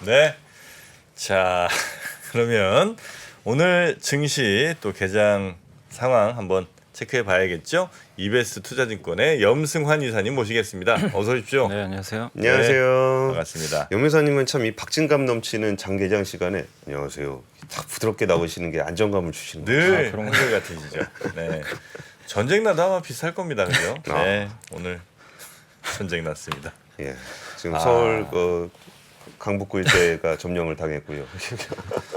네. 자, 그러면 오늘 증시 또 개장 상황 한번 체크해 봐야겠죠? 이베스트 투자증권의 염승환 이사님 모시겠습니다. 어서 오십시오. 네, 안녕하세요. 안녕하세요. 반갑습니다. 염회사님은 참 이 박진감 넘치는 장개장 시간에 안녕하세요. 딱 부드럽게 나오시는 게 안정감을 주시는 거예요. 늘 한결 같으시죠? 네. 전쟁 나도 아마 비슷할 겁니다. 그죠? 네. 오늘 전쟁 났습니다. 예. 지금 서울 강북구 일대가 점령을 당했고요.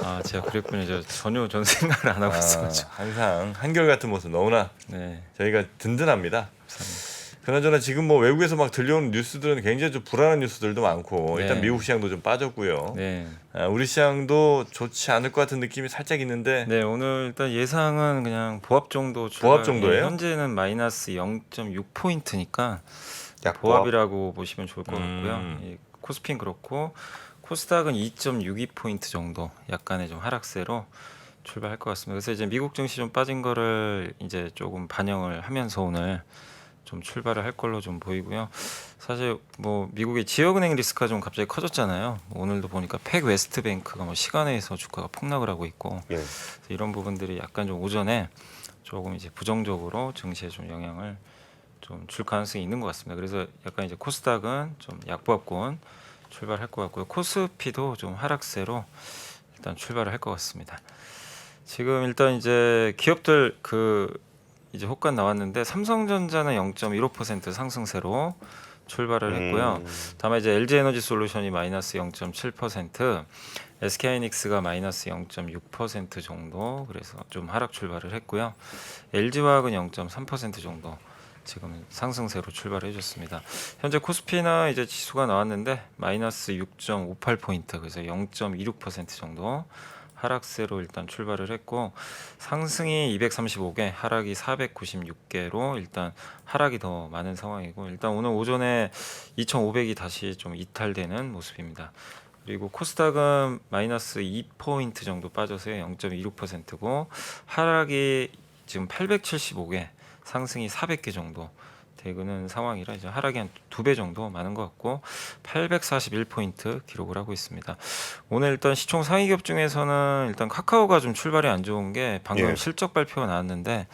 아, 제가 그랬군요. 저 전혀 전 생각을 안 하고 있어가지고. 항상 한결 같은 모습 너무나 네, 저희가 든든합니다. 감사합니다. 그나저나 지금 뭐 외국에서 막 들려오는 뉴스들은 굉장히 좀 불안한 뉴스들도 많고 일단 네. 미국 시장도 좀 빠졌고요. 네, 우리 시장도 좋지 않을 것 같은 느낌이 살짝 있는데 네, 오늘 일단 예상은 그냥 보합 정도 보합 정도예요? 현재는 마이너스 0.6포인트니까 약보합. 보합이라고 보시면 좋을 것 같고요. 음. 이 코스피는 그렇고 코스닥은 2.62포인트 정도 약간의 좀 하락세로 출발할 것 같습니다. 그래서 이제 미국 증시 좀 빠진 거를 이제 조금 반영을 하면서 오늘 좀 출발을 할 걸로 좀 보이고요. 사실 뭐 미국의 지역은행 리스크가 좀 갑자기 커졌잖아요. 오늘도 보니까 팩 웨스트뱅크가 뭐 시간에서 주가가 폭락을 하고 있고 예. 그래서 이런 부분들이 약간 좀 오전에 조금 이제 부정적으로 증시에 좀 영향을 좀 줄 가능성이 있는 것 같습니다. 그래서 약간 이제 코스닥은 좀 약보합권 출발할 것 같고요. 코스피도 좀 하락세로 일단 출발을 할 것 같습니다. 지금 일단 이제 기업들 이제 호가 나왔는데 삼성전자는 0.15% 상승세로 출발을 했고요. 다만 이제 LG에너지솔루션이 마이너스 0.7%, SK하이닉스가 마이너스 0.6% 정도 그래서 좀 하락 출발을 했고요. LG화학은 0.3% 정도 지금 상승세로 출발해 줬습니다. 현재 코스피나 이제 지수가 나왔는데 마이너스 6.58포인트 그래서 0.26% 정도 하락세로 일단 출발을 했고 상승이 235개, 하락이 496개로 일단 하락이 더 많은 상황이고 일단 오늘 오전에 2,500이 다시 좀 이탈되는 모습입니다. 그리고 코스닥은 마이너스 2포인트 정도 빠져서요 0.26%고 하락이 지금 875개, 상승이 400개 정도 되는 상황이라 이제 하락이 한 2배 정도 많은 것 같고 841포인트 기록을 하고 있습니다. 오늘 일단 시총 상위 기업 중에서는 일단 카카오가 좀 출발이 안 좋은 게 방금 예. 실적 발표가 나왔는데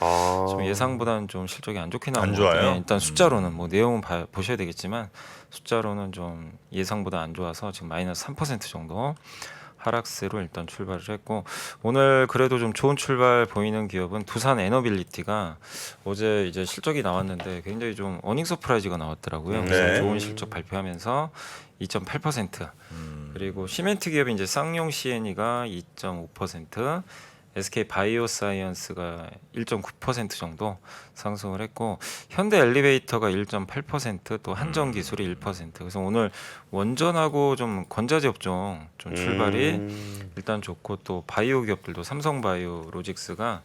좀 예상보다는 좀 실적이 안 좋게 나온 안 것 같아요. 좋아요? 일단 숫자로는 뭐 내용은 보셔야 되겠지만 숫자로는 좀 예상보다 안 좋아서 지금 마이너스 3% 정도 하락세로 일단 출발을 했고 오늘 그래도 좀 좋은 출발 보이는 기업은 두산 에너빌리티가 어제 이제 실적이 나왔는데 굉장히 좀 어닝 서프라이즈가 나왔더라고요. 그래서 네. 좋은 실적 발표하면서 2.8% 그리고 시멘트 기업이 이제 쌍용 C&E가 2.5% SK 바이오사이언스가 1.9% 정도 상승을 했고 현대 엘리베이터가 1.8% 또 한정 기술이 1% 그래서 오늘 원전하고 좀 건자재 업종 좀 출발이 일단 좋고 또 바이오 기업들도 삼성바이오 로직스가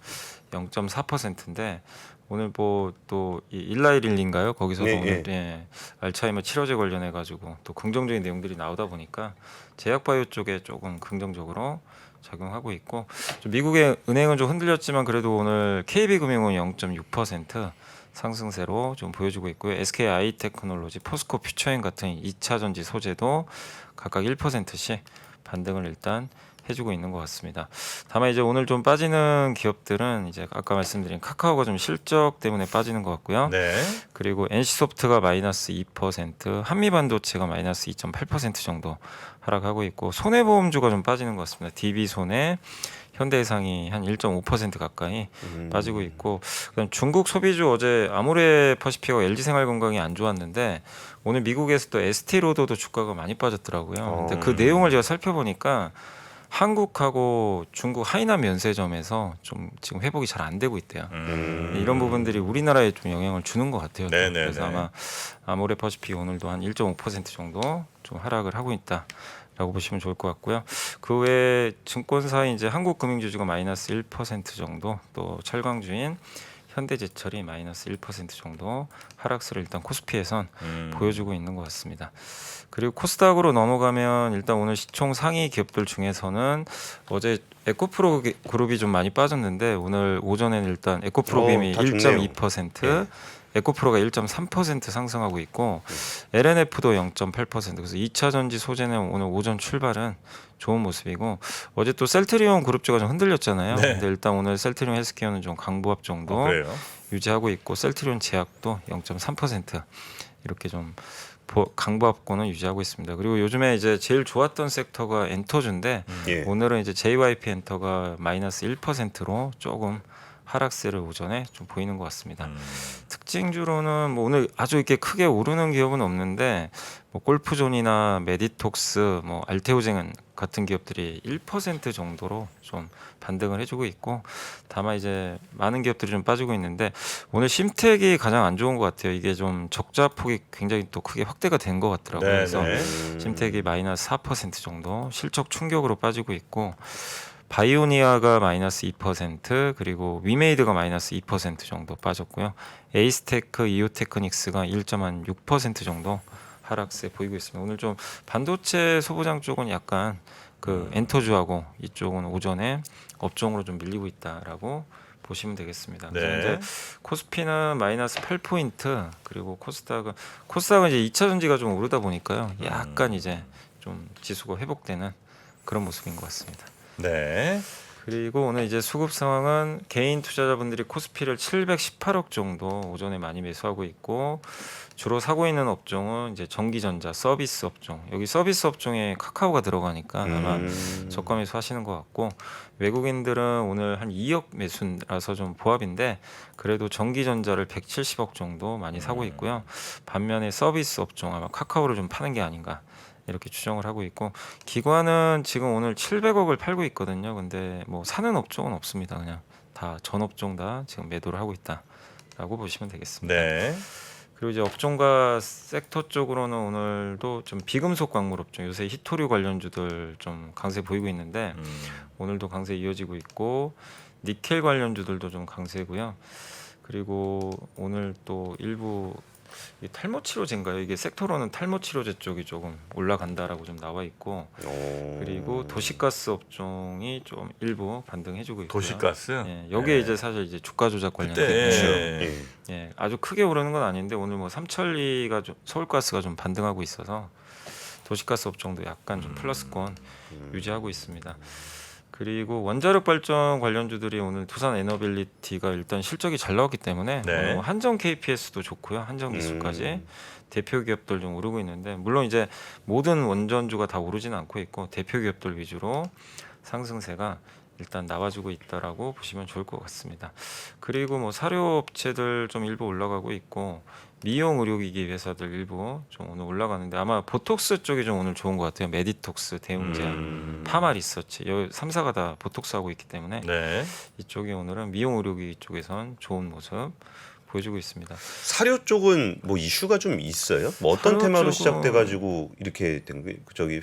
0.4%인데 오늘 뭐 또 일라이릴인가요? 거기서도 네, 오늘 알츠하이머 치료제 관련해 가지고 또 긍정적인 내용들이 나오다 보니까 제약바이오 쪽에 조금 긍정적으로 작용하고 있고 좀 미국의 은행은 좀 흔들렸지만 그래도 오늘 KB금융은 0.6% 상승세로 좀 보여주고 있고요. SK아이테크놀로지, 포스코 퓨처엠 같은 2차 전지 소재도 각각 1%씩 반등을 일단 해주고 있는 것 같습니다. 다만 이제 오늘 좀 빠지는 기업들은 이제 아까 말씀드린 카카오가 좀 실적 때문에 빠지는 것 같고요. 네. 그리고 NC소프트가 마이너스 2%, 한미반도체가 마이너스 2.8% 정도 하락하고 있고 손해보험주가 좀 빠지는 것 같습니다. DB손해, 현대해상이 한 1.5% 가까이 빠지고 있고 그다음 중국 소비주 어제 아모레퍼시픽하고 LG생활건강이 안 좋았는데 오늘 미국에서 또 에스티로더도 주가가 많이 빠졌더라고요. 근데 그 내용을 제가 살펴보니까 한국하고 중국 하이난 면세점에서 좀 지금 회복이 잘 안 되고 있대요. 이런 부분들이 우리나라에 좀 영향을 주는 것 같아요. 네네네. 그래서 아마 아모레퍼시픽 오늘도 한 1.5% 정도 좀 하락을 하고 있다라고 보시면 좋을 것 같고요. 그 외에 증권사인 이제 한국금융지주가 마이너스 1% 정도, 또 철강주인 현대제철이 마이너스 1% 정도 하락세를 일단 코스피에선 보여주고 있는 것 같습니다. 그리고 코스닥으로 넘어가면 일단 오늘 시총 상위 기업들 중에서는 어제 에코프로 그룹이 좀 많이 빠졌는데 오늘 오전에는 일단 에코프로빔이 다 좋네요. 1.2%, 에코프로가 1.3% 상승하고 있고 LNF도 0.8%. 그래서 2차 전지 소재는 오늘 오전 출발은 좋은 모습이고 어제 또 셀트리온 그룹주가 좀 흔들렸잖아요. 네. 근데 일단 오늘 셀트리온 헬스케어는 좀 강보합 정도 그래요. 유지하고 있고 셀트리온 제약도 0.3% 이렇게 좀 강보합권은 유지하고 있습니다. 그리고 요즘에 이제 제일 좋았던 섹터가 엔터주인데 예. 오늘은 이제 JYP 엔터가 마이너스 1%로 조금 하락세를 오전에 좀 보이는 것 같습니다. 특징주로는 뭐 오늘 아주 이렇게 크게 오르는 기업은 없는데 뭐 골프존이나 메디톡스, 뭐 알테오젠 같은 기업들이 1% 정도로 좀 반등을 해주고 있고 다만 이제 많은 기업들이 좀 빠지고 있는데 오늘 심텍이 가장 안 좋은 것 같아요. 이게 좀 적자 폭이 굉장히 또 크게 확대가 된 것 같더라고요. 네, 그래서 네. 심텍이 마이너스 4% 정도 실적 충격으로 빠지고 있고 바이오니아가 마이너스 2% 그리고 위메이드가 마이너스 2% 정도 빠졌고요. 에이스테크, 이오테크닉스가 1.6% 정도 하락세 보이고 있습니다. 오늘 좀 반도체 소부장 쪽은 약간 그 엔터주하고 이쪽은 오전에 업종으로 좀 밀리고 있다라고 보시면 되겠습니다. 네. 그래서 이제 코스피는 마이너스 8포인트 그리고 코스닥은 이제 2차 전지가 좀 오르다 보니까요. 약간 이제 좀 지수가 회복되는 그런 모습인 것 같습니다. 네. 그리고 오늘 이제 수급 상황은 개인 투자자분들이 코스피를 718억 정도 오전에 많이 매수하고 있고 주로 사고 있는 업종은 이제 전기전자 서비스 업종 여기 서비스 업종에 카카오가 들어가니까 아마 저가 매수하시는 것 같고 외국인들은 오늘 한 2억 매수라서 좀 보합인데 그래도 전기전자를 170억 정도 많이 사고 있고요. 반면에 서비스 업종 아마 카카오를 좀 파는 게 아닌가 이렇게 추정을 하고 있고 기관은 지금 오늘 700억을 팔고 있거든요. 근데 뭐 사는 업종은 없습니다. 그냥 다 전 업종 다 지금 매도를 하고 있다라고 보시면 되겠습니다. 네. 그리고 이제 업종과 섹터 쪽으로는 오늘도 좀 비금속 광물 업종 요새 히토류 관련주들 좀 강세 보이고 있는데 오늘도 강세 이어지고 있고 니켈 관련주들도 좀 강세고요. 그리고 오늘 또 일부 이 탈모 치료제인가요? 이게 섹터로는 탈모 치료제 쪽이 조금 올라간다라고 좀 나와 있고 그리고 도시가스 업종이 좀 일부 반등해주고 있고요. 도시가스. 예, 여기에 네. 이제 사실 이제 주가 조작 관련된 그때 예. 예, 아주 크게 오르는 건 아닌데 오늘 뭐 삼천리가 좀 서울가스가 좀 반등하고 있어서 도시가스 업종도 약간 좀 플러스권 유지하고 있습니다. 그리고 원자력 발전 관련주들이 오늘 두산 에너빌리티가 일단 실적이 잘 나왔기 때문에 네. 오늘 뭐 한정 KPS도 좋고요. 한정 기술까지 대표 기업들 좀 오르고 있는데 물론 이제 모든 원전주가 다 오르지는 않고 있고 대표 기업들 위주로 상승세가 일단 나와주고 있다라고 보시면 좋을 것 같습니다. 그리고 뭐 사료 업체들 좀 일부 올라가고 있고 미용 의료기기 회사들 일부 좀 오늘 올라가는데 아마 보톡스 쪽이 좀 오늘 좋은 것 같아요. 메디톡스, 대웅제, 파마 리서치 여 3사가 다 보톡스 하고 있기 때문에 네. 이쪽이 오늘은 미용 의료기기 쪽에선 좋은 모습 보여주고 있습니다. 사료 쪽은 뭐 이슈가 좀 있어요? 뭐 어떤 사료 테마로 쪽은- 시작돼 가지고 이렇게 된 게 저기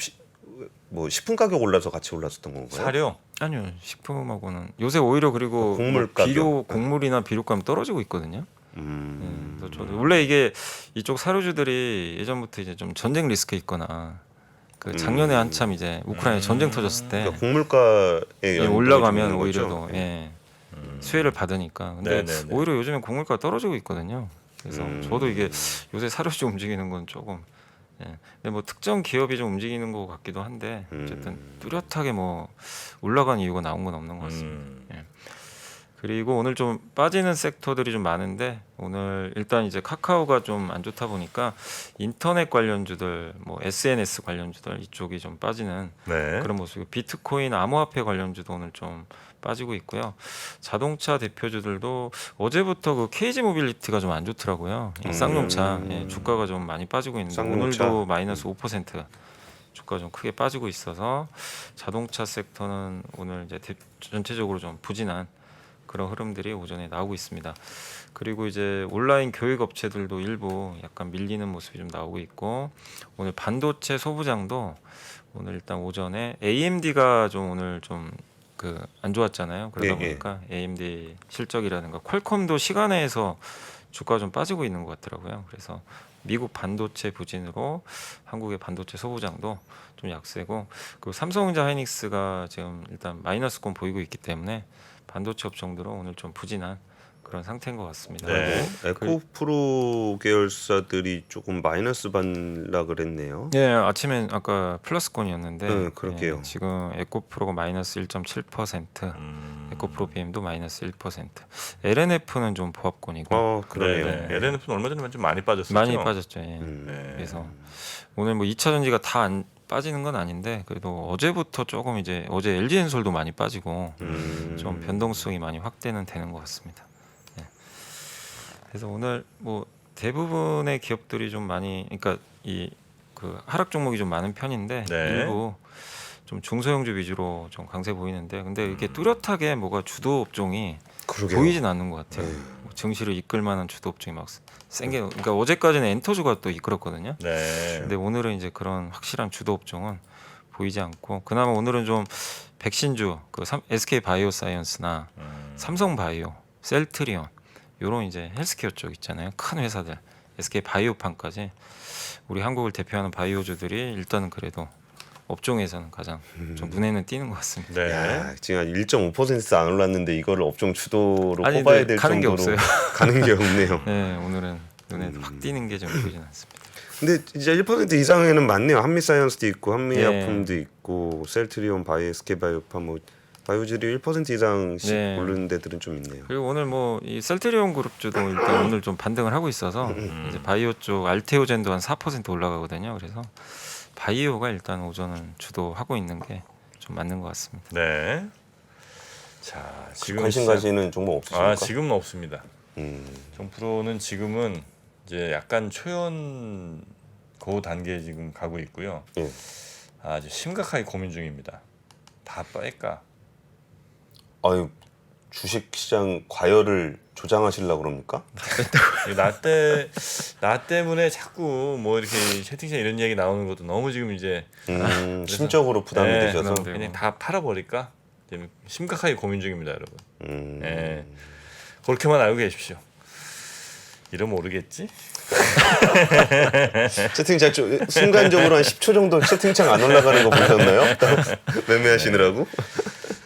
뭐 식품 가격 올라서 같이 올랐었던 건가요? 사료. 아니요, 식품하고는 요새 오히려 그리고 곡물 뭐 가격. 비료, 곡물이나 비료값 떨어지고 있거든요. 그래서 저도 원래 이게 이쪽 사료주들이 예전부터 이제 좀 전쟁 리스크 있거나 그 작년에 한참 이제 우크라이나 전쟁 터졌을 때 그러니까 곡물가에 예, 영향이 올라가면 좀 오히려 있는 더 거죠? 예, 수혜를 받으니까. 근데 네네네. 오히려 요즘에 곡물가 떨어지고 있거든요. 그래서 저도 이게 요새 사료주 움직이는 건 조금 예. 근데 뭐 특정 기업이 좀 움직이는 것 같기도 한데 어쨌든 뚜렷하게 뭐 올라간 이유가 나온 건 없는 것 같습니다. 예. 그리고 오늘 좀 빠지는 섹터들이 좀 많은데 오늘 일단 이제 카카오가 좀 안 좋다 보니까 인터넷 관련주들 뭐 SNS 관련주들 이쪽이 좀 빠지는 네. 그런 모습이고 비트코인 암호화폐 관련주도 오늘 좀 빠지고 있고요. 자동차 대표주들도 어제부터 그 KG 모빌리티가 좀 안 좋더라고요. 쌍용차 예, 주가가 좀 많이 빠지고 있는데 쌍용차. 오늘도 마이너스 5% 주가 좀 크게 빠지고 있어서 자동차 섹터는 오늘 이제 전체적으로 좀 부진한 그런 흐름들이 오전에 나오고 있습니다. 그리고 이제 온라인 교육 업체들도 일부 약간 밀리는 모습이 좀 나오고 있고 오늘 반도체 소부장도 오늘 일단 오전에 AMD가 좀 오늘 좀 그 안 좋았잖아요. 그러다 예, 예. 보니까 AMD 실적이라든가 퀄컴도 시간에서 주가 좀 빠지고 있는 것 같더라고요. 그래서 미국 반도체 부진으로 한국의 반도체 소부장도 좀 약세고 그리고 삼성전자 하이닉스가 지금 일단 마이너스권 보이고 있기 때문에 반도체 업종들은 오늘 좀 부진한 그런 상태인 것 같습니다. 네. 에코프로 계열사들이 조금 마이너스 반라 그랬네요. 예, 아침엔 아까 플러스권이었는데 네, 그럴게요. 예, 지금 에코프로가 마이너스 1.7%, 에코프로 BM도 마이너스 1%, LNF는 좀 보합권이고 그러네요. 네. LNF는 얼마 전에 좀 많이 빠졌었죠. 많이 빠졌죠. 예. 네. 그래서 오늘 뭐 2차 전지가 다 안 빠지는 건 아닌데 그래도 어제부터 조금 이제 어제 LG엔솔도 많이 빠지고 좀 변동성이 많이 확대는 되는 것 같습니다. 예. 그래서 오늘 뭐 대부분의 기업들이 좀 많이 그러니까 이 그 하락 종목이 좀 많은 편인데 네. 일부 좀 중소형주 위주로 좀 강세 보이는데 근데 이렇게 뚜렷하게 뭐가 주도 업종이 그러게요. 보이진 않는 것 같아요. 뭐 증시를 이끌 만한 주도 업종이 막 센게 그러니까 어제까지는 엔터주가 또 이끌었거든요. 네. 근데 오늘은 이제 그런 확실한 주도 업종은 보이지 않고 그나마 오늘은 좀 백신주 그 SK 바이오사이언스나 삼성 바이오, 셀트리온 요런 이제 헬스케어 쪽 있잖아요. 큰 회사들 SK 바이오판까지 우리 한국을 대표하는 바이오주들이 일단은 그래도 업종에서는 가장 좀 눈에는 띄는 것 같습니다. 네. 야, 지금 한 1.5%도 안 올랐는데 이거를 업종 주도로 아니, 꼽아야 근데 될 가는 게 정도로 없어요. 가는 게 없네요. 네, 오늘은 눈에 확 띄는 게 좀 보이진 않습니다. 근데 이제 1% 이상에는 많네요. 한미사이언스도 있고 예. 한미약품도 있고 셀트리온, SK바이오파 뭐 바이오질이 1% 이상씩 네. 오르는 데들은 좀 있네요. 그리고 오늘 뭐 이 셀트리온 그룹주도 일단 오늘 좀 반등을 하고 있어서 이제 바이오 쪽 알테오젠도 한 4% 올라가거든요. 그래서 바이오가 일단 오전은 주도하고 있는 게 좀 맞는 것 같습니다. 네. 자, 지금 관심 가시는 종목 없으십니까? 지금은 없습니다. 음. 정프로는 지금은 이제 약간 초연 그 단계에 지금 가고 있고요. 예. 아주 심각하게 고민 중입니다. 다 뺄까? 아유, 주식시장 과열을 조장하시려고 그럽니까? 나 때문에 자꾸 뭐 이렇게 채팅창 이런 얘기 나오는 것도 너무 지금 이제 심적으로 부담이 네, 되셔서. 부담돼요. 그냥 다 팔아버릴까? 지금 심각하게 고민 중입니다, 여러분. 음. 네. 그렇게만 알고 계십시오. 이러면 오르겠지? 채팅창 순간적으로 한 10초 정도 채팅창 안 올라가는 거 보셨나요? 매매하시느라고?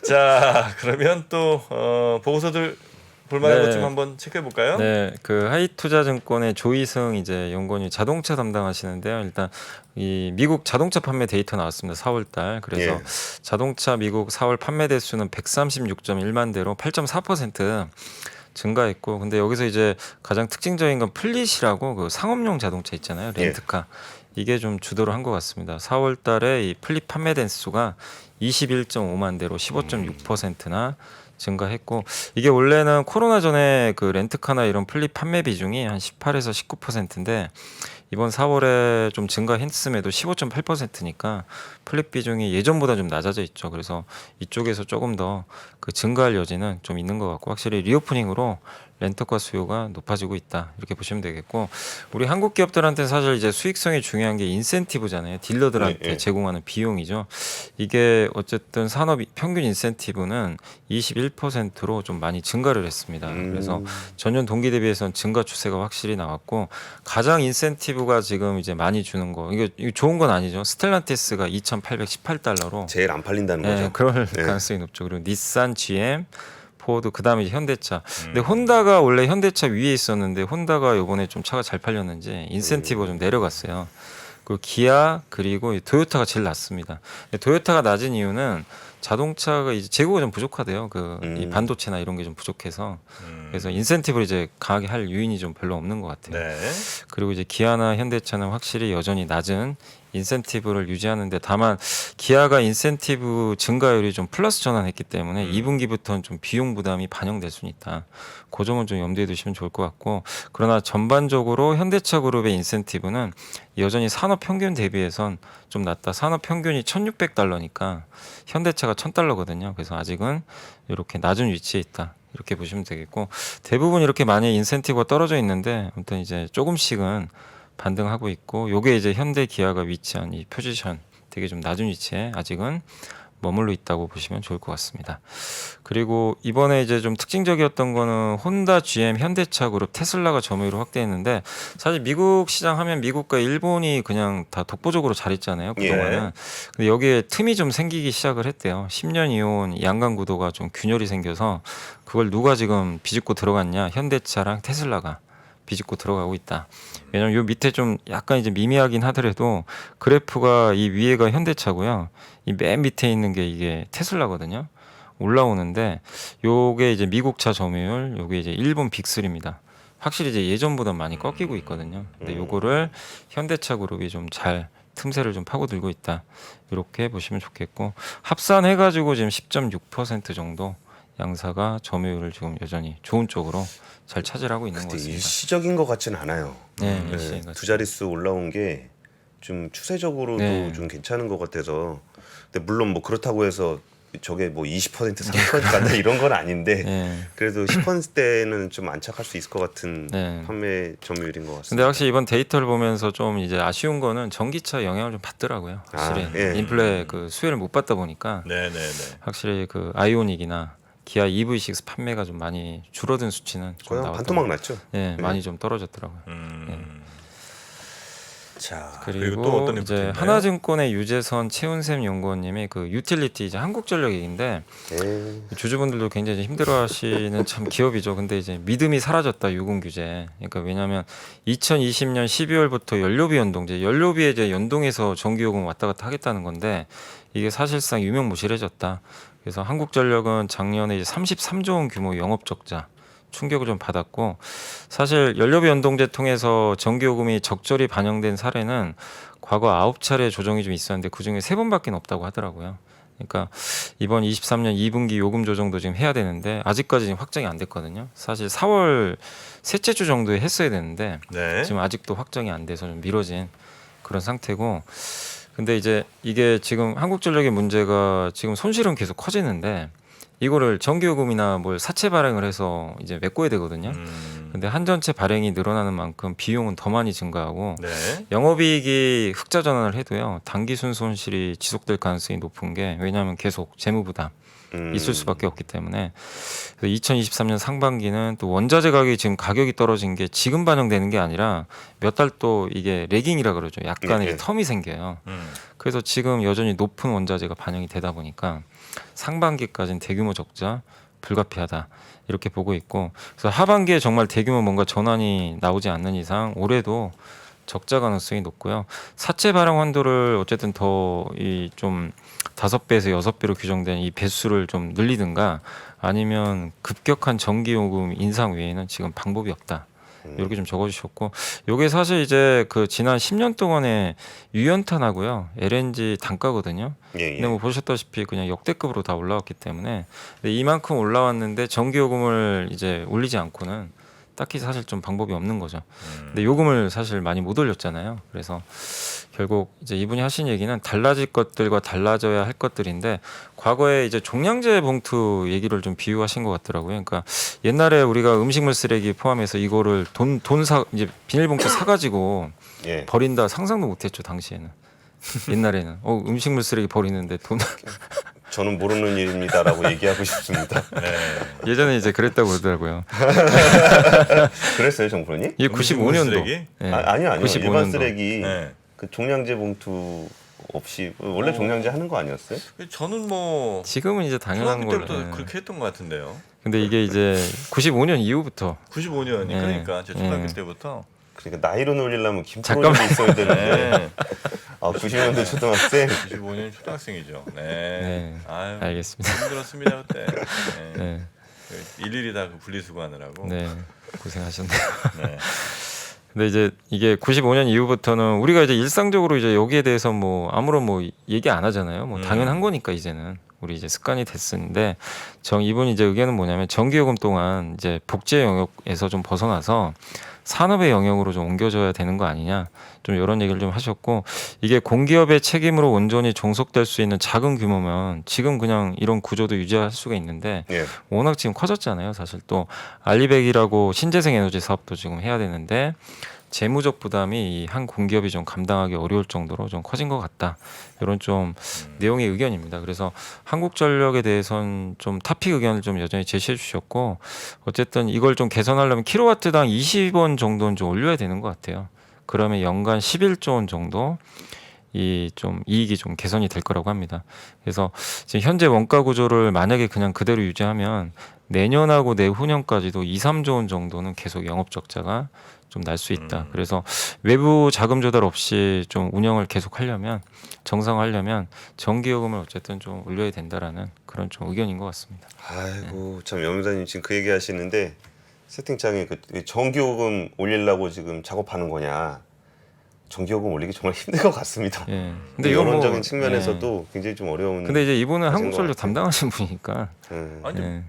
자, 그러면 또 보고서들 볼만한 네. 것 좀 한번 체크해 볼까요? 네, 그 하이투자증권의 조희승 이제 연구원이 자동차 담당하시는데요. 일단 이 미국 자동차 판매 데이터 나왔습니다. 4월달. 그래서 예. 자동차 미국 4월 판매 대수는 136.1만 대로 8.4% 증가했고, 근데 여기서 이제 가장 특징적인 건 플릿이라고 그 상업용 자동차 있잖아요. 렌트카. 이게 좀 주도를 한 것 같습니다. 4월달에 이 플릿 판매 대수가 21.5만 대로 15.6%나 증가했고 이게 원래는 코로나 전에 그 렌트카나 이런 플립 판매 비중이 한 18에서 19%인데 이번 4월에 좀 증가했음에도 15.8%니까 플립 비중이 예전보다 좀 낮아져 있죠. 그래서 이쪽에서 조금 더 그 증가할 여지는 좀 있는 것 같고 확실히 리오프닝으로 렌터카 수요가 높아지고 있다 이렇게 보시면 되겠고 우리 한국 기업들한테 사실 이제 수익성이 중요한 게 인센티브잖아요. 딜러들한테 예. 제공하는 비용이죠. 이게 어쨌든 산업 평균 인센티브는 21%로 좀 많이 증가를 했습니다. 그래서 전년 동기 대비해서는 증가 추세가 확실히 나왔고 가장 인센티브가 지금 이제 많이 주는 거 이거 좋은 건 아니죠. 스텔란티스가 2,818달러로 제일 안 팔린다는 거죠. 그럴 가능성이 높죠. 그리고 닛산, GM, 포드 그다음에 이제 현대차. 근데 혼다가 원래 현대차 위에 있었는데 혼다가 이번에 좀 차가 잘 팔렸는지 인센티브가 좀 내려갔어요. 그리고 기아 그리고 토요타가 제일 낮습니다. 근데 토요타가 낮은 이유는 자동차가 이제 재고가 좀 부족하대요. 이 반도체나 이런 게 좀 부족해서 그래서 인센티브를 이제 강하게 할 요인이 좀 별로 없는 것 같아요. 네. 그리고 이제 기아나 현대차는 확실히 여전히 낮은 인센티브를 유지하는데 다만 기아가 인센티브 증가율이 좀 플러스 전환했기 때문에 2분기부터는 좀 비용 부담이 반영될 수는 있다. 그 점은 좀 염두에 두시면 좋을 것 같고 그러나 전반적으로 현대차 그룹의 인센티브는 여전히 산업 평균 대비해선 좀 낮다. 산업 평균이 1,600달러니까 현대차가 1,000달러거든요. 그래서 아직은 이렇게 낮은 위치에 있다. 이렇게 보시면 되겠고 대부분 이렇게 많이 인센티브가 떨어져 있는데 아무튼 이제 조금씩은 반등하고 있고 요게 이제 현대 기아가 위치한 이 포지션 되게 좀 낮은 위치에 아직은 머물러 있다고 보시면 좋을 것 같습니다. 그리고 이번에 이제 좀 특징적이었던 거는 혼다, GM, 현대차 그룹, 테슬라가 점유율을 확대했는데 사실 미국 시장 하면 미국과 일본이 그냥 다 독보적으로 잘했잖아요. 그동안은. 근데 여기에 틈이 좀 생기기 시작을 했대요. 10년 이온 양강 구도가 좀 균열이 생겨서 그걸 누가 지금 비집고 들어갔냐? 현대차랑 테슬라가 비집고 들어가고 있다. 왜냐면 요 밑에 좀 약간 이제 미미하긴 하더라도 그래프가 이 위에가 현대차고요. 이 맨 밑에 있는 게 이게 테슬라거든요. 올라오는데 요게 이제 미국차 점유율, 요게 이제 일본 빅3입니다. 확실히 이제 예전보다 많이 꺾이고 있거든요. 근데 요거를 현대차 그룹이 좀 잘 틈새를 좀 파고들고 있다. 이렇게 보시면 좋겠고 합산해 가지고 지금 10.6% 정도 양사가 점유율을 지금 여전히 좋은 쪽으로 잘 차지하고 있는 것 근데 같습니다. 일시적인 것 같지는 않아요. 네, 일시적인 것 두 자릿수 올라온 게 좀 추세적으로도 네. 좀 괜찮은 것 같아서. 근데 물론 뭐 그렇다고 해서 저게 뭐 20% 30% 간다 이런 건 아닌데 네. 그래도 10%대는 좀 안착할 수 있을 것 같은 네. 판매 점유율인 것 근데 같습니다. 확실히 이번 데이터를 보면서 좀 이제 아쉬운 거는 전기차 영향을 좀 받더라고요. 확실히 예. 인플레 그 수혜를 못 받다 보니까 네네네. 확실히 그 아이오닉이나 기아 EV6 판매가 좀 많이 줄어든 수치는 좀 거의 한 나왔던 반토막 것 났죠. 네, 네. 많이 좀 떨어졌더라고요. 자 그리고 또 어떤 이제 리포트인가요? 하나증권의 유재선 최운샘 연구원님이 그 유틸리티 이제 한국전력 얘기인데 예. 주주분들도 굉장히 힘들어하시는 참 기업이죠. 근데 이제 믿음이 사라졌다 유금 규제. 그러니까 왜냐하면 2020년 12월부터 연료비 연동제, 연료비에 이제 연동해서 전기요금 왔다 갔다 하겠다는 건데 이게 사실상 유명무실해졌다. 그래서 한국전력은 작년에 이제 33조 원 규모 영업 적자. 충격을 좀 받았고 사실 연료비 연동제 통해서 전기요금이 적절히 반영된 사례는 과거 9차례 조정이 좀 있었는데 그중에 3번밖에 없다고 하더라고요. 그러니까 이번 23년 2분기 요금 조정도 지금 해야 되는데 아직까지 지금 확정이 안 됐거든요. 사실 4월 셋째 주 정도에 했어야 되는데 네. 지금 아직도 확정이 안 돼서 좀 미뤄진 그런 상태고 근데 이제 이게 지금 한국전력의 문제가 지금 손실은 계속 커지는데 이거를 전기요금이나 뭘 사채 발행을 해서 이제 메꿔야 되거든요. 근데 한전체 발행이 늘어나는 만큼 비용은 더 많이 증가하고 네. 영업이익이 흑자 전환을 해도요 단기 순손실이 지속될 가능성이 높은 게 왜냐하면 계속 재무 부담 있을 수밖에 없기 때문에 2023년 상반기는 또 원자재 가격이 지금 가격이 떨어진 게 지금 반영되는 게 아니라 몇 달 또 이게 레깅이라 그러죠. 약간의 예, 예. 텀이 생겨요. 그래서 지금 여전히 높은 원자재가 반영이 되다 보니까 상반기까지는 대규모 적자 불가피하다 이렇게 보고 있고 그래서 하반기에 정말 대규모 뭔가 전환이 나오지 않는 이상 올해도 적자 가능성이 높고요. 사채 발행 환도를 어쨌든 더 이 좀 5배에서 6배로 규정된 이 배수를 좀 늘리든가 아니면 급격한 전기요금 인상 외에는 지금 방법이 없다. 이렇게 좀 적어주셨고, 요게 사실 이제 그 지난 10년 동안의 유연탄하고요 LNG 단가거든요. 예, 근데 뭐 보셨다시피 그냥 역대급으로 다 올라왔기 때문에 근데 이만큼 올라왔는데 전기요금을 이제 올리지 않고는 딱히 사실 좀 방법이 없는 거죠. 근데 요금을 사실 많이 못 올렸잖아요. 그래서 결국 이제 이분이 하신 얘기는 달라질 것들과 달라져야 할 것들인데 과거에 이제 종량제 봉투 얘기를 좀 비유하신 것 같더라고요. 그러니까 옛날에 우리가 음식물 쓰레기 포함해서 이거를 돈 사 이제 비닐봉투 사가지고 예. 버린다 상상도 못했죠 당시에는. 옛날에는 음식물 쓰레기 버리는데 돈 저는 모르는 일입니다라고 얘기하고 싶습니다. 예전에 이제 그랬다고 그러더라고요. 그랬어요, 정프로님? 이게 음식물 95년도. 쓰레기? 아니요. 95년도. 일반 쓰레기 네. 그 종량제 봉투 없이 원래 종량제 하는 거 아니었어요? 저는 뭐 지금은 이제 당연한 초등학교 걸로. 때부터 예. 그렇게 했던 것 같은데요. 근데 이게 이제 95년 이후부터 95년이 네. 그러니까 제 초등학교 네. 때부터. 그러니까 나이로 놀리려면 김포로도 있어야 되는데. 네. 90년대 초등학생. 95년 초등학생이죠. 네. 네. 아유, 알겠습니다. 힘들었습니다 그때. 네. 네. 일일이 다 그 분리수거하느라고. 네. 고생하셨네요. 네. 근데 이제 이게 95년 이후부터는 우리가 이제 일상적으로 이제 여기에 대해서 뭐 아무런 뭐 얘기 안 하잖아요. 뭐 당연한 거니까 이제는 우리 이제 습관이 됐는데 이분 이제 의견은 뭐냐면 전기요금 동안 이제 복제 영역에서 좀 벗어나서 산업의 영역으로 좀 옮겨져야 되는 거 아니냐 좀 이런 얘기를 좀 하셨고 이게 공기업의 책임으로 온전히 종속될 수 있는 작은 규모면 지금 그냥 이런 구조도 유지할 수가 있는데 예. 워낙 지금 커졌잖아요. 사실 또 알리백이라고 신재생 에너지 사업도 지금 해야 되는데 재무적 부담이 이 한 공기업이 좀 감당하기 어려울 정도로 좀 커진 것 같다. 이런 좀 내용의 의견입니다. 그래서 한국전력에 대해서는 좀 타픽 의견을 좀 여전히 제시해 주셨고 어쨌든 이걸 좀 개선하려면 킬로와트당 20원 정도는 좀 올려야 되는 것 같아요. 그러면 연간 11조 원 정도 이 좀 이익이 좀 개선이 될 거라고 합니다. 그래서 지금 현재 원가 구조를 만약에 그냥 그대로 유지하면 내년하고 내후년까지도 2, 3조 원 정도는 계속 영업 적자가 좀 날 수 있다. 그래서 외부 자금 조달 없이 좀 운영을 계속 하려면 정상화하려면 전기요금을 어쨌든 좀 올려야 된다라는 그런 좀 의견인 것 같습니다. 아이고 참 염사님 지금 그 얘기하시는데 채팅창에 그 전기요금 올리려고 지금 작업하는 거냐? 전기요금 올리기 정말 힘든 것 같습니다. 예. 근데 이건 뭐, 여론적인 측면에서도 굉장히 좀 어려운. 근데 이제 이분은 가진 한국전력 것 같아요. 담당하신 분이니까. 예. 아니 예.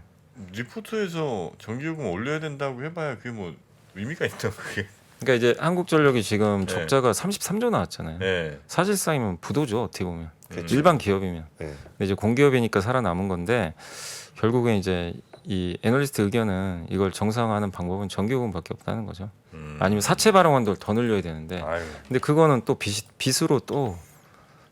리포트에서 전기요금 올려야 된다고 해봐야 그게 뭐 의미가 있나 그게. 그러니까 이제 한국전력이 지금 네. 적자가 33조 나왔잖아요. 네. 사실상이면 부도죠 어떻게 보면 그렇죠. 일반 기업이면. 예. 근데 이제 공기업이니까 살아남은 건데 결국엔 이제 이 애널리스트 의견은 이걸 정상화하는 방법은 전기요금밖에 없다는 거죠. 아니면 사채 발행원들 더 늘려야 되는데 아유, 근데 그거는 또 빚으로 또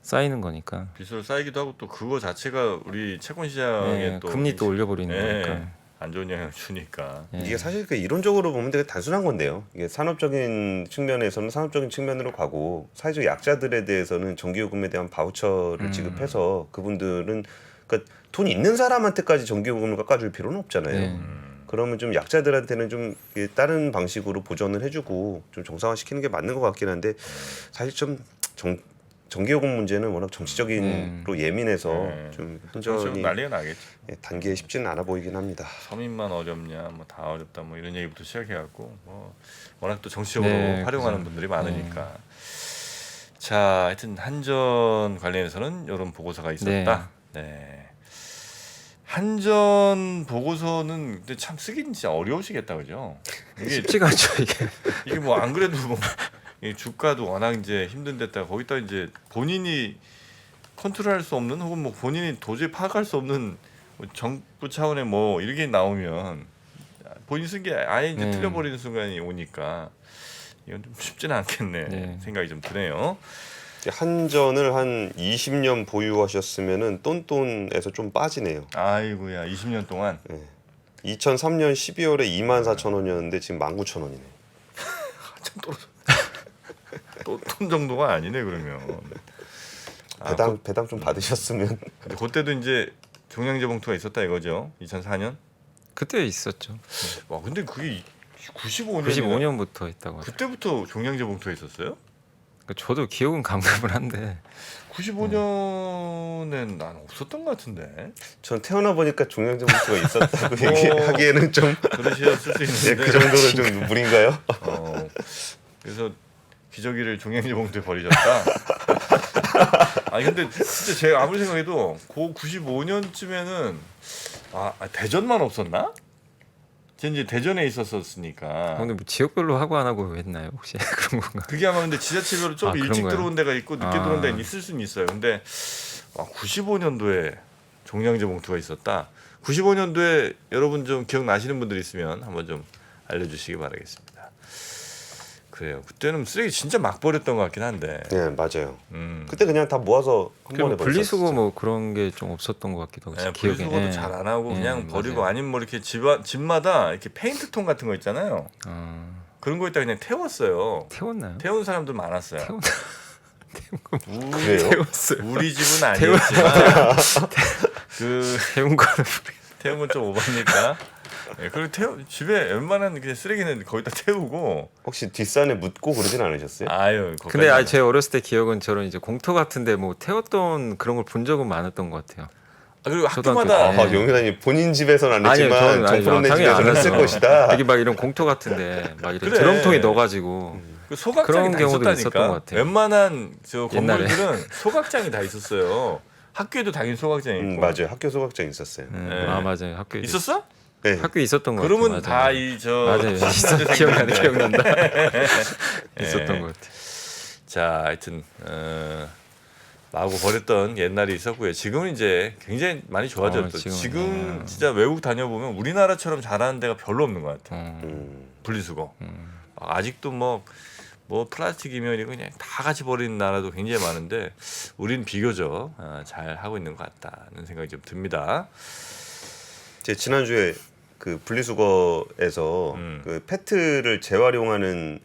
쌓이는 거니까 빚으로 쌓이기도 하고 또 그거 자체가 우리 채권 시장에 네, 또 금리 또 올려버리는 네, 거니까. 안 좋은 영향을 주니까. 예. 이게 사실 그 이론적으로 보면 되게 단순한 건데요. 이게 산업적인 측면에서는 산업적인 측면으로 가고 사회적 약자들에 대해서는 전기요금에 대한 바우처를 지급해서 그분들은 그러니까 돈 있는 사람한테까지 전기요금을 깎아줄 필요는 없잖아요. 네. 그러면 좀 약자들한테는 좀 이게 다른 방식으로 보전을 해주고 좀 정상화시키는 게 맞는 것 같긴 한데 사실 좀 전기요금 문제는 워낙 정치적인로 예민해서 네. 좀 좀 현저히 난리가 나겠지. 단기에 쉽지는 않아 보이긴 합니다. 서민만 어렵냐, 뭐 다 어렵다, 뭐 이런 얘기부터 시작해갖고 뭐 워낙 또 정치적으로 네, 활용하는 그죠. 분들이 많으니까. 자, 하여튼 한전 관련해서는 이런 보고서가 있었다. 네. 한전 보고서는 근데 참 쓰기는 진짜 어려우시겠다, 그죠? 이게 쉽지가 않죠 이게. 이게 뭐 안 그래도 뭐 이 주가도 워낙 이제 힘든 데다가 거기다 이제 본인이 컨트롤할 수 없는 혹은 뭐 본인이 도저히 파악할 수 없는 뭐 정부 차원의 뭐 이렇게 나오면 본인 쓴 게 아예 이제 네. 틀려버리는 순간이 오니까 이건 좀 쉽지는 않겠네 네. 생각이 좀 드네요. 한전을 한 20년 보유하셨으면은 똔똔에서 좀 빠지네요. 아이고야 20년 동안 2003년 12월에 24,000원이었는데 지금 19,000원이네. 한참 떨어져. 또돈 정도가 아니네 그러면. 배당 좀 받으셨으면. 근데 그때도 이제 종량제 봉투가 있었다 이거죠. 2004년. 그때 있었죠. 와 근데 그게 95년 95년부터 있다고 하죠. 그때부터 종량제 봉투가 있었어요? 그러니까 저도 기억은 가물가물 한데 95년엔 난 없었던 것 같은데. 전 태어나 보니까 종량제 봉투가 있었다고 얘기하기에는 좀 그러셨을 수 있는데. 그 정도는 좀 무리인가요? 그래서 기저귀를 종량제 봉투에 버리셨다. 아니 근데 진짜 제가 아무리 생각해도 그 95년쯤에는 대전만 없었나? 제 이제 대전에 있었으니까. 근데 뭐 지역별로 하고 안 하고 했나요 혹시 그런 건가? 그게 아마 근데 지자체별로 좀 그런 일찍 거예요? 들어온 데가 있고 늦게 들어온 데가 있을 수는 있어요. 근데 95년도에 종량제 봉투가 있었다. 95년도에 여러분 좀 기억나시는 분들 있으면 한번 좀 알려주시기 바라겠습니다. 그래요. 그때는 쓰레기 진짜 막 버렸던 것 같긴 한데. 네 맞아요. 그때 그냥 다 모아서 한 번에 분리수거 버렸었죠. 뭐 그런 게 좀 없었던 것 같기도 하고 네, 기억에. 분리수거도 예. 잘 안 하고 그냥 버리고 맞아요. 아니면 뭐 이렇게 집마다 이렇게 페인트통 같은 거 있잖아요. 그런 거에다 그냥 태웠어요. 태웠나요? 태운 사람들 많았어요. 그래요? 태웠어요. 우리 집은 아니었지만 그 태운 거는 태운 건 좀 오버니까. 네, 그리고 집에 웬만한 그냥 쓰레기는 거기다 태우고. 혹시 뒷산에 묻고 그러진 않으셨어요? 아유. 근데 제 어렸을 때 기억은 저런 이제 공터 같은데 뭐 태웠던 그런 걸 본 적은 많았던 것 같아요. 그리고 초등학교 학교마다 때. 영현아님 본인 집에서는 안 아니요, 했지만 저는 아니죠. 정프로네 당연히 안 집에서는 했을 했어요. 것이다. 여기 막 이런 공터 같은데 막 이런 그래. 드럼통에 넣어가지고 그 소각장이 그런 다 경우도 있었다니까. 있었던 것 같아요. 웬만한 저 옛날에. 건물들은 소각장이 다 있었어요. 학교에도 당연히 소각장이 있고. 맞아요. 학교 소각장 있었어요. 네. 맞아요. 학교에 있었어? 네. 학교에 있었던 것 그러면 같아요. 다 이 저 맞아요. 기억난다. 있었던 것 같아요. 자, 하여튼 마구 버렸던 옛날이 있었고요. 지금은 이제 굉장히 많이 좋아졌죠. 지금은, 지금 진짜 외국 다녀보면 우리나라처럼 잘하는 데가 별로 없는 것 같아요. 분리수거. 아직도 뭐 플라스틱이면 이거 그냥 다 같이 버리는 나라도 굉장히 많은데 우린 비교적 잘 하고 있는 것 같다는 생각이 좀 듭니다. 제 지난주에 그 분리수거에서 그 페트를 재활용하는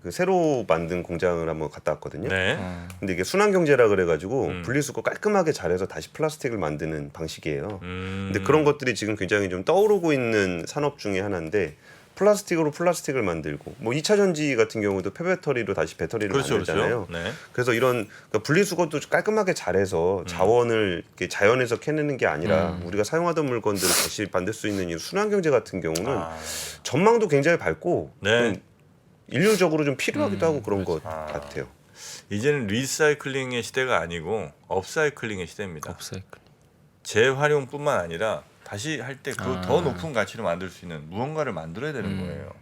그 새로 만든 공장을 한번 갔다 왔거든요. 네. 근데 이게 순환경제라 그래가지고 분리수거 깔끔하게 잘해서 다시 플라스틱을 만드는 방식이에요. 근데 그런 것들이 지금 굉장히 좀 떠오르고 있는 산업 중에 하나인데 플라스틱으로 플라스틱을 만들고 뭐 2차 전지 같은 경우도 폐배터리로 다시 배터리를 그렇죠, 만들잖아요. 그렇죠. 네. 그래서 이런 그러니까 분리수거도 깔끔하게 잘해서 자원을 이렇게 자연에서 캐내는 게 아니라 우리가 사용하던 물건들을 다시 만들 수 있는 이 순환경제 같은 경우는 전망도 굉장히 밝고 네. 좀 인류적으로 좀 필요하기도 하고 그런 것 같아요. 이제는 리사이클링의 시대가 아니고 업사이클링의 시대입니다. 업사이클. 재활용뿐만 아니라 다시 할 때 그 더 높은 가치로 만들 수 있는 무언가를 만들어야 되는 거예요.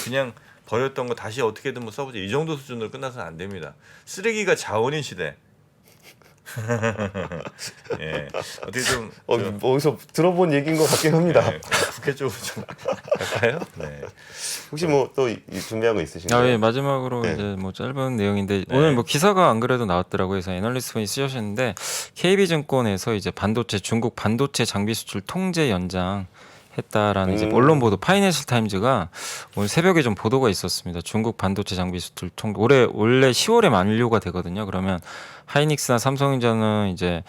그냥 버렸던 거 다시 어떻게든 뭐 써보자 이 정도 수준으로 끝나서는 안 됩니다. 쓰레기가 자원인 시대. 예, 어떻게 좀 어디서 들어본 얘기인 것 같긴 합니다. 네, 국회 쪽으로 좀 갈까요? 네. 혹시 뭐 또 준비한 거 있으신가요? 예, 마지막으로 네. 이제 뭐 짧은 내용인데 네. 오늘 뭐 기사가 안 그래도 나왔더라고요. 그래서 애널리스트 분이 쓰셨는데 KB증권에서 이제 중국 반도체 장비 수출 통제 연장 했다라는 이제 언론 보도 파이낸셜 타임즈가 오늘 새벽에 좀 보도가 있었습니다. 중국 반도체 장비 수출 원래 10월에 만료가 되거든요. 그러면 하이닉스나 삼성전자는 이제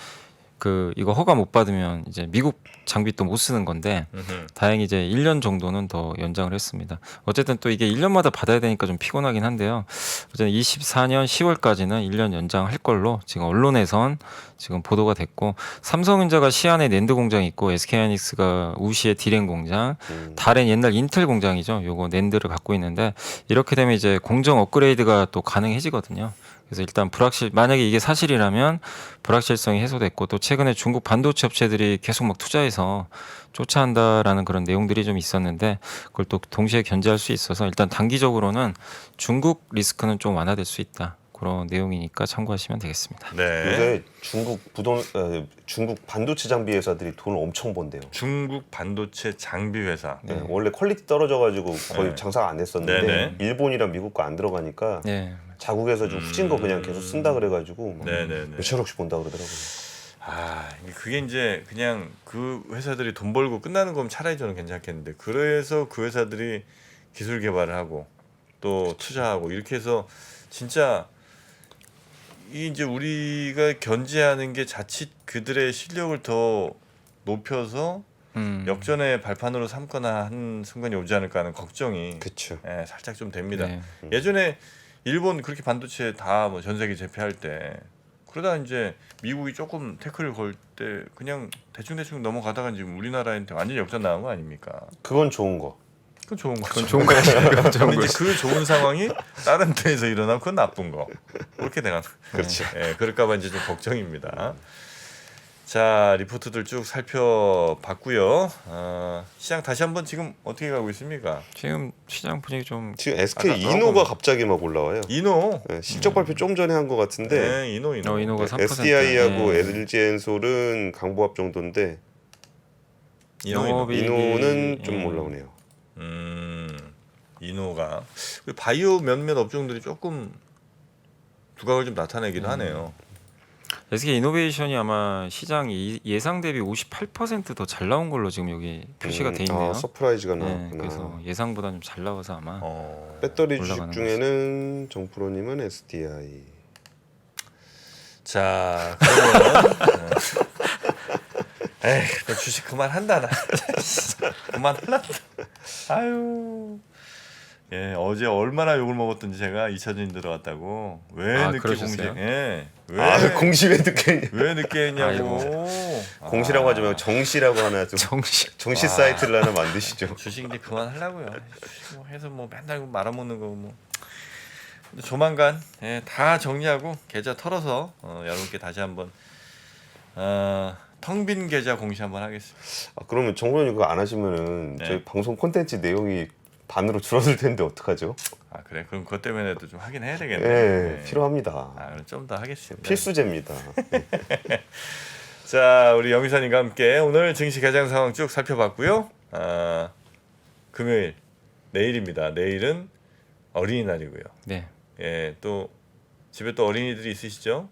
이거 허가 못 받으면 이제 미국 장비 또 못 쓰는 건데 다행히 이제 1년 정도는 더 연장을 했습니다. 어쨌든 또 이게 1년마다 받아야 되니까 좀 피곤하긴 한데요. 어쨌든 24년 10월까지는 1년 연장할 걸로 지금 언론에선 지금 보도가 됐고 삼성전자가 시안에 낸드 공장이 있고 SK하이닉스가 우시에 디램 공장, 다른 옛날 인텔 공장이죠. 요거 낸드를 갖고 있는데 이렇게 되면 이제 공정 업그레이드가 또 가능해지거든요. 그래서 일단 만약에 이게 사실이라면 불확실성이 해소됐고 또 최근에 중국 반도체 업체들이 계속 막 투자해서 쫓아한다라는 그런 내용들이 좀 있었는데 그걸 또 동시에 견제할 수 있어서 일단 단기적으로는 중국 리스크는 좀 완화될 수 있다. 그런 내용이니까 참고하시면 되겠습니다. 네. 요새 중국 반도체 장비 회사들이 돈을 엄청 번대요. 중국 반도체 장비 회사. 네, 원래 퀄리티 떨어져가지고 거의 네. 장사가 안 했었는데 네네. 일본이랑 미국 거 안 들어가니까 네. 자국에서 좀 후진 거 그냥 계속 쓴다 그래가지고 막 네네네. 몇천억씩 번다 그러더라고요. 그게 이제 그냥 그 회사들이 돈 벌고 끝나는 거면 차라리 저는 괜찮겠는데 그래서 그 회사들이 기술 개발을 하고 또 투자하고 이렇게 해서 진짜 이 이제 우리가 견제하는 게 자칫 그들의 실력을 더 높여서 역전의 발판으로 삼거나 한 순간이 오지 않을까 하는 걱정이 그렇죠. 살짝 좀 됩니다. 네. 예전에 일본 그렇게 반도체 다 뭐 전 세계 제패할 때 그러다 이제 미국이 조금 태클을 걸 때 그냥 대충 넘어가다가 지금 우리나라한테 완전히 역전 나간 거 아닙니까? 그건 좋은 거. 그건 좋은 거죠. 그건 좋은 거 아니에요? 근데 이제 그 좋은 상황이 다른 데에서 일어나면 그건 나쁜 거. 그렇게 돼가는. 그렇죠. 그럴까봐 이제 좀 걱정입니다. 자 리포트들 쭉 살펴봤고요. 시장 다시 한번 지금 어떻게 가고 있습니까? 지금 시장 분위기 좀 지금 SK 아까 이노가 들어본 갑자기 막 올라와요. 이노. 네, 실적 발표 좀 전에 한 것 같은데 네, 이노. 이노가 3%. SDI하고 네. LG엔솔은 강보합 정도인데 영업이- 이노는 좀 올라오네요. 이노가 바이오 몇몇 업종들이 조금 두각을 좀 나타내기도 하네요. SK 이노베이션이 아마 시장 예상 대비 58% 더 잘 나온 걸로 지금 여기 표시가 돼 있네요. 서프라이즈가 네, 나왔구나. 그래서 예상보다 좀 잘 나와서 아마 배터리 주식 올라가는 중에는 정프로님은 SDI. 자 그러면 너 주식 그만한다 나. 그만할라. 아유. 예 어제 얼마나 욕을 먹었던지 제가 2차전이 들어갔다고 왜 늦게 그러셨어요? 공시 왜 공시 왜 늦게 왜 늦게 했냐고. 공시라고 하지 말고 정시라고 하나 좀 정시 사이트를 하나 만드시죠. 주식 이제 그만하려고요. 주식 뭐 해서 뭐 맨날 말아먹는 거 뭐. 근데 조만간 다 정리하고 계좌 털어서 여러분께 다시 한번 텅 빈 계좌 공시 한번 하겠습니다. 그러면 정부님 그거 안 하시면은 네. 저희 방송 콘텐츠 내용이 반으로 줄어들 텐데 어떡하죠? 그래 그럼 그것 때문에도 좀 하긴 해야 되겠네. 네, 필요합니다. 좀 더 하겠습니다. 필수제입니다. 자 우리 영희사님과 함께 오늘 증시 개장 상황 쭉 살펴봤고요. 금요일 내일입니다. 내일은 어린이날이고요. 네. 예, 또 집에 또 어린이들이 있으시죠?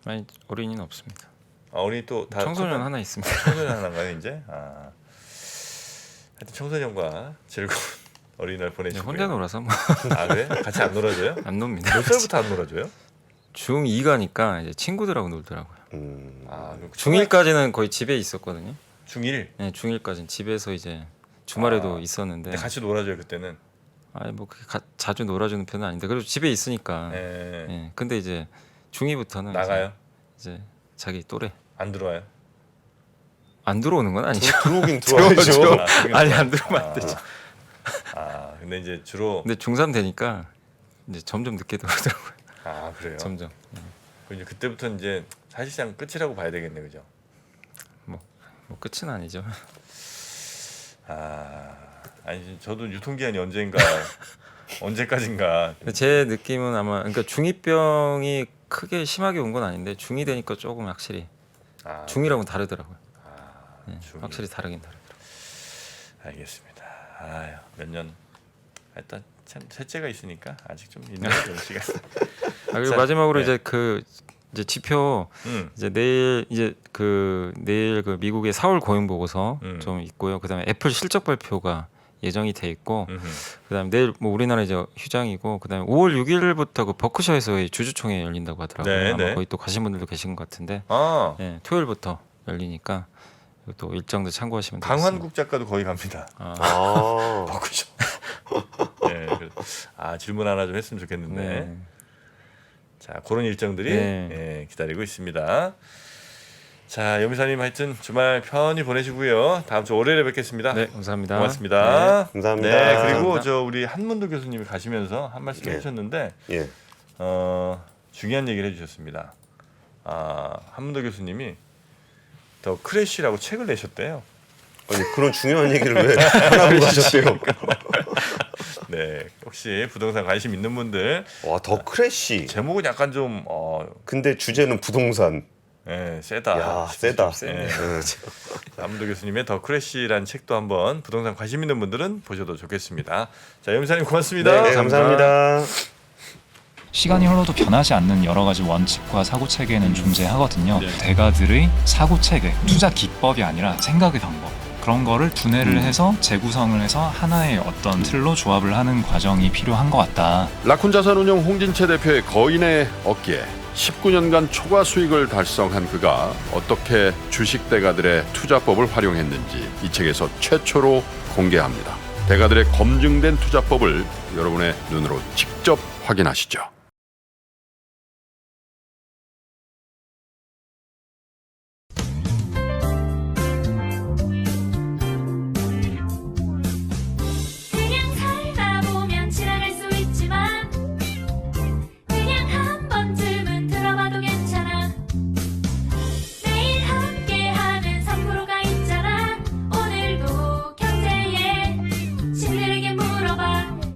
아니 어린이는 없습니다. 아, 어린이 또 다 청소년 하나 있습니다. 청소년 하나인가요 이제? 아, 하여튼 청소년과 즐거운 어린이날 네, 보내시고요. 혼자 놀아서 뭐 아 그래? 같이 안 놀아줘요? 안 놉니다. 몇 살부터 안 놀아줘요? 중2가니까 이제 친구들하고 놀더라고요. 아, 그럼 중1까지는 거의 집에 있었거든요. 중1. 네, 중1까지는 집에서 이제 주말에도 아, 있었는데 근데 같이 놀아줘요 그때는. 아니 뭐 그렇게 자주 놀아주는 편은 아닌데 그래도 집에 있으니까. 예. 예. 근데 이제 중2부터는 나가요? 이제 자기 또래 안 들어와요? 안 들어오는 건 아니죠. 들어오긴 들어와야죠. 아, 그러니까. 아니 안 들어오면 안 되죠. 아, 근데 이제 주로 근데 중3 되니까 이제 점점 늦게 들어오더라고요. 아 그래요. 점점. 그럼 이제 그때부터 이제 사실상 끝이라고 봐야 되겠네, 그죠? 뭐 끝은 아니죠. 아, 아니 저도 유통기한이 언젠가 언제까진가. 근데 제 느낌은 아마 그러니까 중2병이 크게 심하게 온 건 아닌데 중2 되니까 조금 확실히 아, 중2라고는 다르더라고요. 네, 중2. 확실히 다르긴 다르더라고요. 알겠습니다. 아유, 몇 년 일단 참 셋째가 있으니까 아직 좀 있는 좀 시간. 그리고 자, 마지막으로 네. 이제 지표 이제 내일 그 미국의 4월 고용 보고서 좀 있고요. 그다음에 애플 실적 발표가 예정이 돼 있고, 그다음에 내일 뭐 우리나라 이제 휴장이고, 그다음에 5월 6일부터 그 버크셔에서의 주주총회 열린다고 하더라고요. 네, 아마 네. 거기 또 가신 분들도 계신 것 같은데, 아, 예, 토요일부터 열리니까 또 일정도 참고하시면 되겠습니다. 강환국 작가도 거기 갑니다. 아, 바꾸죠. 네, 아 질문 하나 좀 했으면 좋겠는데. 네. 자, 그런 일정들이 네. 예, 기다리고 있습니다. 자, 여미사님 하여튼 주말 편히 보내시고요. 다음 주 월요일에 뵙겠습니다. 네, 감사합니다. 고맙습니다. 감사합니다. 네, 그리고 감사합니다. 저 우리 한문도 교수님이 가시면서 한 말씀 네. 해주셨는데 예. 중요한 얘기를 해주셨습니다. 아, 한문도 교수님이 더 크래쉬라고 책을 내셨대요. 아니 그런 중요한 얘기를 왜 하나로 하셨어요? 네, 혹시 부동산 관심 있는 분들 와, 더 크래쉬. 제목은 약간 좀 근데 주제는 부동산. 예, 세다. 야, 세다. 예. 네. 남도 교수님의 더 크래쉬라는 책도 한번 부동산 관심 있는 분들은 보셔도 좋겠습니다. 자, 여미사님 고맙습니다. 네, 감사합니다. 시간이 흘러도 변하지 않는 여러 가지 원칙과 사고 체계는 존재하거든요. 대가들의 사고 체계, 투자 기법이 아니라 생각의 방법. 그런 거를 분해를 해서 재구성을 해서 하나의 어떤 틀로 조합을 하는 과정이 필요한 것 같다. 라쿤자산운용 홍진채 대표의 거인의 어깨에 19년간 초과 수익을 달성한 그가 어떻게 주식 대가들의 투자법을 활용했는지 이 책에서 최초로 공개합니다. 대가들의 검증된 투자법을 여러분의 눈으로 직접 확인하시죠.